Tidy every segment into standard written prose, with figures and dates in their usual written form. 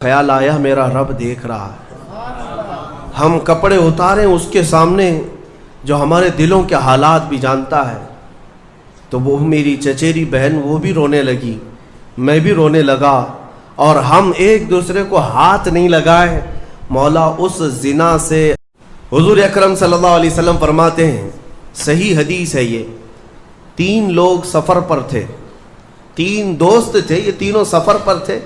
خیال آیا میرا رب دیکھ رہا ہے. ہم کپڑے اتاریں اس کے سامنے جو ہمارے دلوں کے حالات بھی جانتا ہے. تو وہ میری چچیری بہن وہ بھی رونے لگی, میں بھی رونے لگا, اور ہم ایک دوسرے کو ہاتھ نہیں لگائے. مولا اس زنا سے حضور اکرم صلی اللہ علیہ وسلم فرماتے ہیں, صحیح حدیث ہے یہ, 3 لوگ سفر پر تھے, 3 دوست تھے, یہ تینوں سفر پر تھے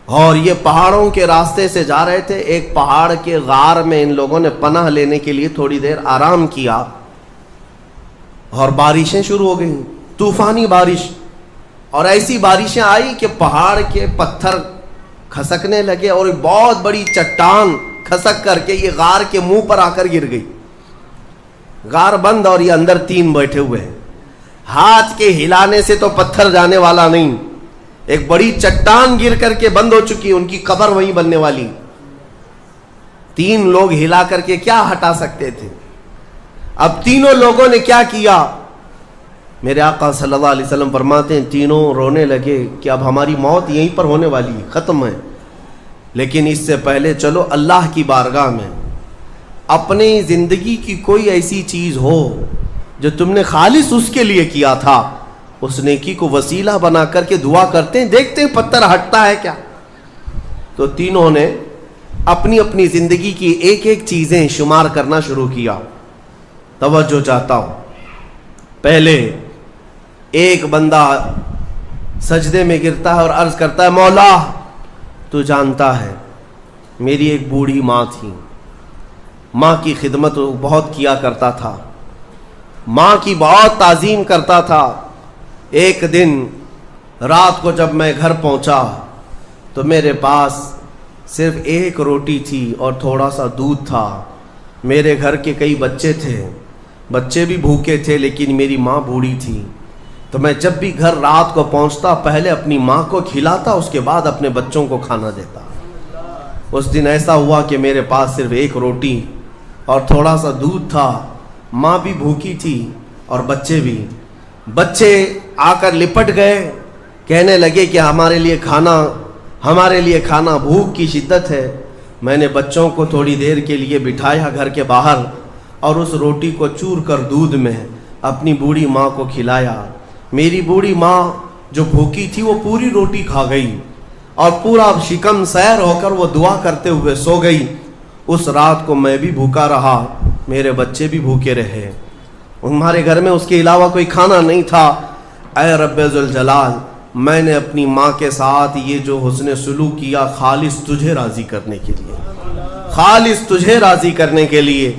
اور یہ پہاڑوں کے راستے سے جا رہے تھے. ایک پہاڑ کے غار میں ان لوگوں نے پناہ لینے کے لیے تھوڑی دیر آرام کیا اور بارشیں شروع ہو گئیں, طوفانی بارش, اور ایسی بارشیں آئی کہ پہاڑ کے پتھر کھسکنے لگے اور ایک بہت بڑی چٹان کھسک کر کے یہ غار کے منہ پر آ کر گر گئی. غار بند اور یہ اندر 3 بیٹھے ہوئے ہیں. ہاتھ کے ہلانے سے تو پتھر جانے والا نہیں, ایک بڑی چٹان گر کر کے بند ہو چکی, ان کی قبر وہیں بننے والی. 3 لوگ ہلا کر کے کیا ہٹا سکتے تھے؟ اب تینوں لوگوں نے کیا کیا؟ میرے آقا صلی اللہ علیہ وسلم فرماتے ہیں تینوں رونے لگے کہ اب ہماری موت یہیں پر ہونے والی ہے, ختم ہے, لیکن اس سے پہلے چلو اللہ کی بارگاہ میں اپنی زندگی کی کوئی ایسی چیز ہو جو تم نے خالص اس کے لیے کیا تھا, اس نیکی کو وسیلہ بنا کر کے دعا کرتے ہیں, دیکھتے ہیں پتھر ہٹتا ہے کیا. تو تینوں نے اپنی اپنی زندگی کی ایک ایک چیزیں شمار کرنا شروع کیا. توجہ چاہتا ہوں, پہلے ایک بندہ سجدے میں گرتا ہے اور عرض کرتا ہے مولا تو جانتا ہے میری ایک بوڑھی ماں تھی, ماں کی خدمت بہت کیا کرتا تھا, ماں کی بہت تعظیم کرتا تھا. ایک دن رات کو جب میں گھر پہنچا تو میرے پاس صرف 1 روٹی تھی اور تھوڑا سا دودھ تھا. میرے گھر کے کئی بچے تھے, بچے بھی بھوکے تھے, لیکن میری ماں بوڑھی تھی. تو میں جب بھی گھر رات کو پہنچتا پہلے اپنی ماں کو کھلاتا, اس کے بعد اپنے بچوں کو کھانا دیتا. اس دن ایسا ہوا کہ میرے پاس صرف 1 روٹی اور تھوڑا سا دودھ تھا, ماں بھی بھوکی تھی اور بچے بھی. بچے آ کر لپٹ گئے, کہنے لگے کہ ہمارے لیے کھانا, بھوک کی شدت ہے. میں نے بچوں کو تھوڑی دیر کے لیے بٹھایا گھر کے باہر اور اس روٹی کو چور کر دودھ میں اپنی بوڑھی ماں کو کھلایا. میری بوڑھی ماں جو بھوکی تھی وہ پوری روٹی کھا گئی اور پورا شکم سیر ہو کر وہ دعا کرتے ہوئے سو گئی. اس رات کو میں بھی بھوکا رہا, میرے بچے بھی بھوکے رہے, ہمارے گھر میں اس کے علاوہ کوئی کھانا نہیں تھا. اے رب ذوالجلال, میں نے اپنی ماں کے ساتھ یہ جو حسن سلوک کیا خالص تجھے راضی کرنے کے لیے, خالص تجھے راضی کرنے کے لیے.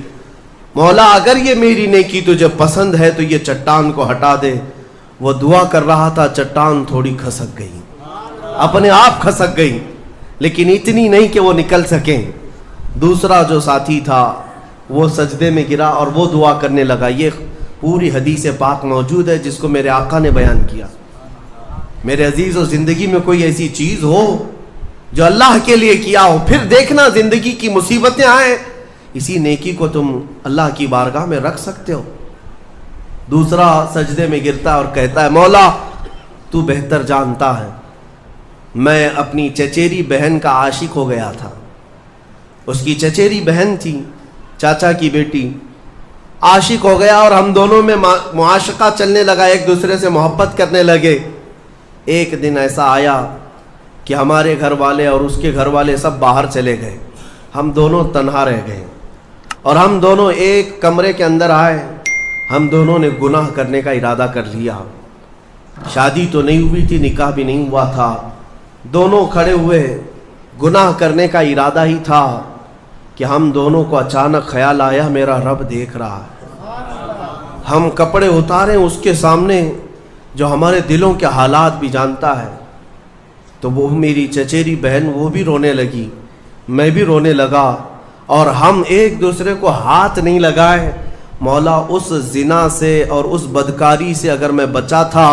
مولا اگر یہ میری نیکی تجھے پسند ہے تو یہ چٹان کو ہٹا دے. وہ دعا کر رہا تھا, چٹان تھوڑی کھسک گئی, اپنے آپ کھسک گئی, لیکن اتنی نہیں کہ وہ نکل سکیں. دوسرا جو ساتھی تھا وہ سجدے میں گرا اور وہ دعا کرنے لگا. یہ پوری حدیث پاک موجود ہے جس کو میرے آقا نے بیان کیا. میرے عزیز, و زندگی میں کوئی ایسی چیز ہو جو اللہ کے لیے کیا ہو, پھر دیکھنا زندگی کی مصیبتیں آئیں, اسی نیکی کو تم اللہ کی بارگاہ میں رکھ سکتے ہو. دوسرا سجدے میں گرتا اور کہتا ہے مولا تو بہتر جانتا ہے میں اپنی چچیری بہن کا عاشق ہو گیا تھا. اس کی چچیری بہن تھی, چاچا کی بیٹی, عاشق ہو گیا اور ہم دونوں میں معاشقہ چلنے لگا, ایک دوسرے سے محبت کرنے لگے. ایک دن ایسا آیا کہ ہمارے گھر والے اور اس کے گھر والے سب باہر چلے گئے, ہم دونوں تنہا رہ گئے اور ہم دونوں ایک کمرے کے اندر آئے. ہم دونوں نے گناہ کرنے کا ارادہ کر لیا. شادی تو نہیں ہوئی تھی, نکاح بھی نہیں ہوا تھا, دونوں کھڑے ہوئے, گناہ کرنے کا ارادہ ہی تھا کہ ہم دونوں کو اچانک خیال آیا میرا رب دیکھ رہا ہے. ہم کپڑے اتاریں اس کے سامنے جو ہمارے دلوں کے حالات بھی جانتا ہے. تو وہ میری چچیری بہن وہ بھی رونے لگی, میں بھی رونے لگا, اور ہم ایک دوسرے کو ہاتھ نہیں لگائے. مولا اس زنا سے اور اس بدکاری سے اگر میں بچا تھا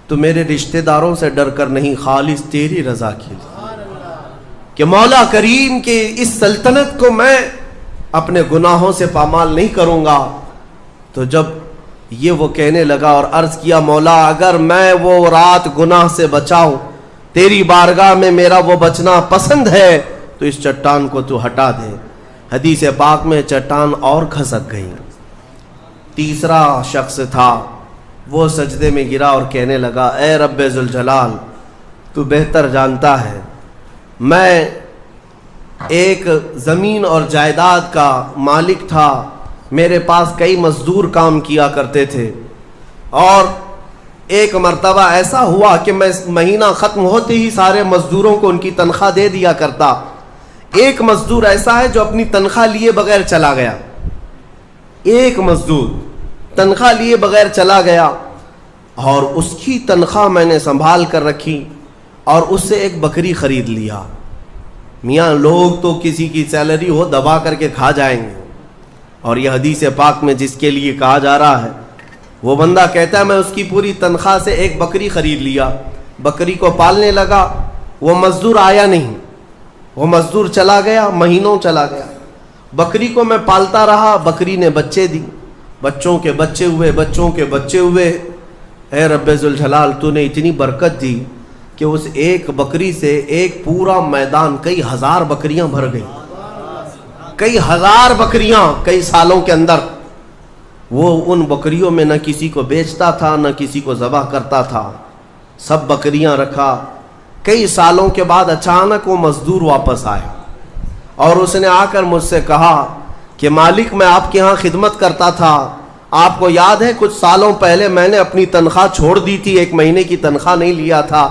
تو میرے رشتہ داروں سے ڈر کر نہیں, خالص تیری رضا کے لیے کہ مولا کریم کے اس سلطنت کو میں اپنے گناہوں سے پامال نہیں کروں گا. تو جب یہ وہ کہنے لگا اور عرض کیا مولا اگر میں وہ رات گناہ سے بچاؤں تیری بارگاہ میں میرا وہ بچنا پسند ہے تو اس چٹان کو تو ہٹا دے۔ حدیث پاک میں چٹان اور کھسک گئی۔ تیسرا شخص تھا، وہ سجدے میں گرا اور کہنے لگا اے رب ذوالجلال، تو بہتر جانتا ہے میں ایک زمین اور جائیداد کا مالک تھا، میرے پاس کئی مزدور کام کیا کرتے تھے، اور ایک مرتبہ ایسا ہوا کہ میں مہینہ ختم ہوتے ہی سارے مزدوروں کو ان کی تنخواہ دے دیا کرتا۔ ایک مزدور ایسا ہے جو اپنی تنخواہ لیے بغیر چلا گیا، ایک مزدور تنخواہ لیے بغیر چلا گیا، اور اس کی تنخواہ میں نے سنبھال کر رکھی اور اس سے ایک بکری خرید لیا۔ میاں لوگ تو کسی کی سیلری ہو دبا کر کے کھا جائیں گے، اور یہ حدیث پاک میں جس کے لیے کہا جا رہا ہے وہ بندہ کہتا ہے میں اس کی پوری تنخواہ سے ایک بکری خرید لیا، بکری کو پالنے لگا، وہ مزدور آیا نہیں، وہ مزدور چلا گیا، مہینوں چلا گیا، بکری کو میں پالتا رہا، بکری نے بچے دی، بچوں کے بچے ہوئے، بچوں کے بچے ہوئے۔ اے رب ذوالجلال، تو نے اتنی برکت دی کہ اس ایک بکری سے ایک پورا میدان کئی ہزار بکریاں بھر گئی، کئی ہزار بکریاں کئی سالوں کے اندر۔ وہ ان بکریوں میں نہ کسی کو بیچتا تھا نہ کسی کو ذبح کرتا تھا، سب بکریاں رکھا۔ کئی سالوں کے بعد اچانک وہ مزدور واپس آیا اور اس نے آ کر مجھ سے کہا کہ مالک میں آپ کے ہاں خدمت کرتا تھا، آپ کو یاد ہے کچھ سالوں پہلے میں نے اپنی تنخواہ چھوڑ دی تھی، ایک مہینے کی تنخواہ نہیں لیا تھا۔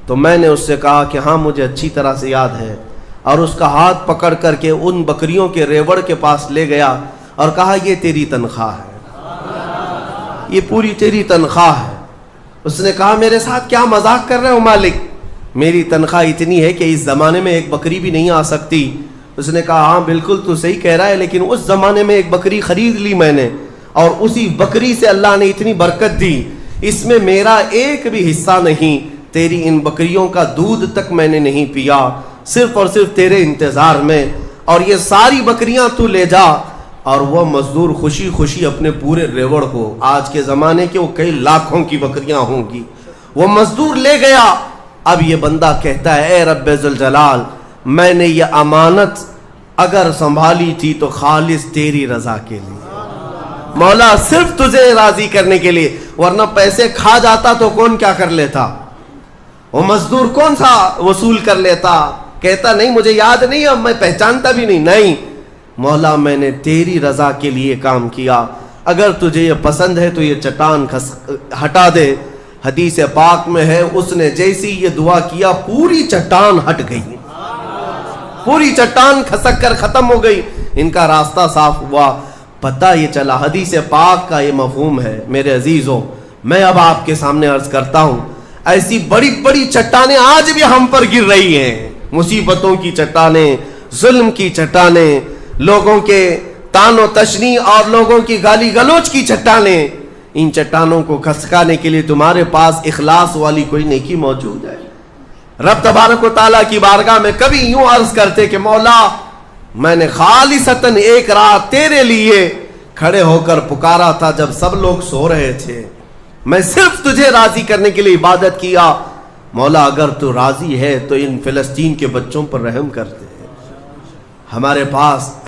تو میں نے اس سے کہا کہ ہاں مجھے اچھی طرح سے یاد ہے، اور اس کا ہاتھ پکڑ کر کے ان بکریوں کے ریوڑ کے پاس لے گیا اور کہا یہ تیری تنخواہ ہے، یہ پوری تیری تنخواہ ہے۔ اس نے کہا میرے ساتھ کیا مذاق کر رہے ہو مالک، میری تنخواہ اتنی ہے کہ اس زمانے میں ایک بکری بھی نہیں آ سکتی۔ اس نے کہا ہاں بالکل تو صحیح کہہ رہا ہے، لیکن اس زمانے میں ایک بکری خرید لی میں نے، اور اسی بکری سے اللہ نے اتنی برکت دی، اس میں میرا ایک بھی حصہ نہیں، تیری ان بکریوں کا دودھ تک میں نے نہیں پیا، صرف اور صرف تیرے انتظار میں، اور یہ ساری بکریاں تو لے جا۔ اور وہ مزدور خوشی خوشی اپنے پورے ریوڑ کو، آج کے زمانے کے وہ کئی لاکھوں کی بکریاں ہوں گی، وہ مزدور لے گیا۔ اب یہ بندہ کہتا ہے اے رب ذوالجلال، میں نے یہ امانت اگر سنبھالی تھی تو خالص تیری رضا کے لیے، مولا صرف تجھے راضی کرنے کے لیے، ورنہ پیسے کھا جاتا تو کون کیا کر لیتا، وہ مزدور کون سا وصول کر لیتا، کہتا نہیں مجھے یاد نہیں، اب میں پہچانتا بھی نہیں، نہیں مولا میں نے تیری رضا کے لیے کام کیا، اگر تجھے یہ پسند ہے تو یہ چٹان ہٹا دے۔ حدیث پاک میں ہے اس نے جیسی یہ دعا کیا پوری چٹان ہٹ گئی، پوری چٹان کھسک کر ختم ہو گئی، ان کا راستہ صاف ہوا۔ پتہ یہ چلا، حدیث پاک کا یہ مفہوم ہے میرے عزیزوں۔ میں اب آپ کے سامنے عرض کرتا ہوں، ایسی بڑی بڑی چٹانیں آج بھی ہم پر گر رہی ہیں، مصیبتوں کی چٹانیں، ظلم کی چٹانیں، لوگوں کے تان و تشنیع اور لوگوں کی گالی گلوچ کی چٹانیں۔ ان چٹانوں کو کھسکانے کے لیے تمہارے پاس اخلاص والی کوئی نیکی موجود ہے؟ رب تبارک و تعالیٰ کی بارگاہ میں کبھی یوں عرض کرتے کہ مولا میں نے خالصتاً ایک رات تیرے لیے کھڑے ہو کر پکارا تھا جب سب لوگ سو رہے تھے، میں صرف تجھے راضی کرنے کے لیے عبادت کیا، مولا اگر تو راضی ہے تو ان فلسطین کے بچوں پر رحم کر دے۔ ہمارے پاس